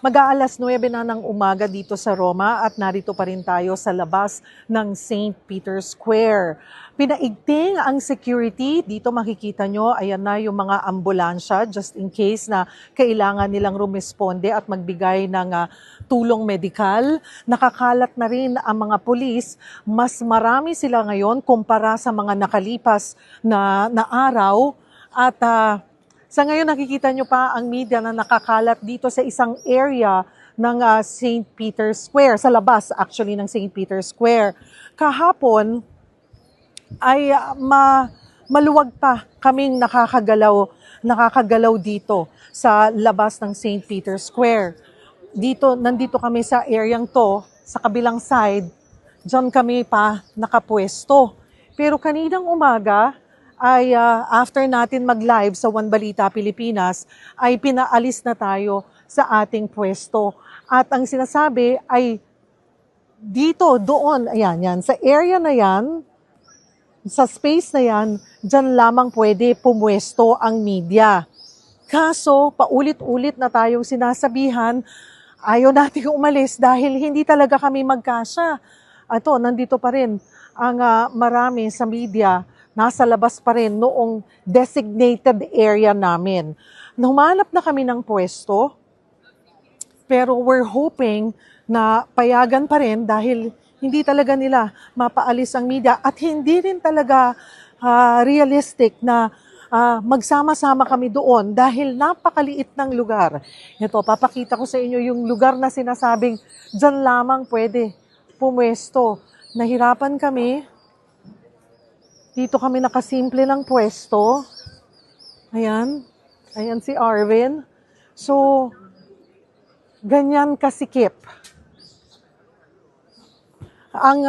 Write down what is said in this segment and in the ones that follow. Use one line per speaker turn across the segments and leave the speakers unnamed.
Mag-aalas 9 na ng umaga dito sa Roma at narito pa rin tayo sa labas ng St. Peter's Square. Pinaigting ang security. Dito makikita nyo, ayan na yung mga ambulansya just in case na kailangan nilang rumisponde at magbigay ng tulong medikal. Nakakalat na rin ang mga pulis. Mas marami sila ngayon kumpara sa mga nakalipas na araw. At sa ngayon, nakikita nyo pa ang media na nakakalat dito sa isang area ng St. Peter's Square, sa labas actually ng St. Peter's Square. Kahapon ay maluwag pa kaming nakakagalaw dito sa labas ng St. Peter's Square. Nandito kami sa areang to, sa kabilang side, dyan kami pa nakapwesto. Pero kaninang umaga, ay after natin mag-live sa One Balita Pilipinas, ay pinaalis na tayo sa ating pwesto. At ang sinasabi ay dito, doon, ayan, sa area na yan, sa space na yan, dyan lamang pwede pumwesto ang media. Kaso, paulit-ulit na tayong sinasabihan, ayaw nating umalis dahil hindi talaga kami magkasya. Ato, nandito pa rin ang marami sa media, nasa labas pa rin noong designated area namin. Humanap na kami ng pwesto, pero we're hoping na payagan pa rin dahil hindi talaga nila mapaalis ang media at hindi rin talaga realistic na magsama-sama kami doon dahil napakaliit ng lugar. Ito, papakita ko sa inyo yung lugar na sinasabing dyan lamang pwede pumwesto. Nahirapan kami. Dito kami nakasimple ng pwesto. Ayan. Ayan si Arvin. So, ganyan kasikip. Ang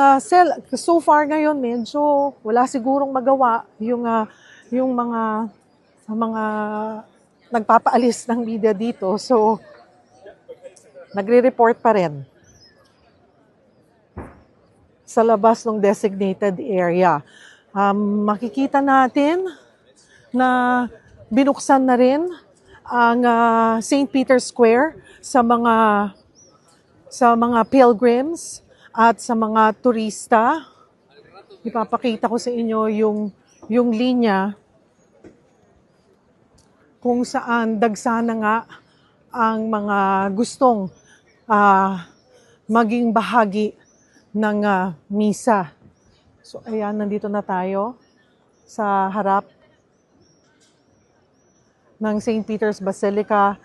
so far ngayon, medyo wala sigurong magawa yung mga nagpapaalis ng media dito. So, nagre-report pa rin sa labas ng designated area. Makikita natin na binuksan na rin ang St. Peter's Square sa mga pilgrims at sa mga turista. Ipapakita ko sa inyo yung linya kung saan dagsana nga ang mga gustong maging bahagi ng misa. So, ayan, nandito na tayo sa harap ng St. Peter's Basilica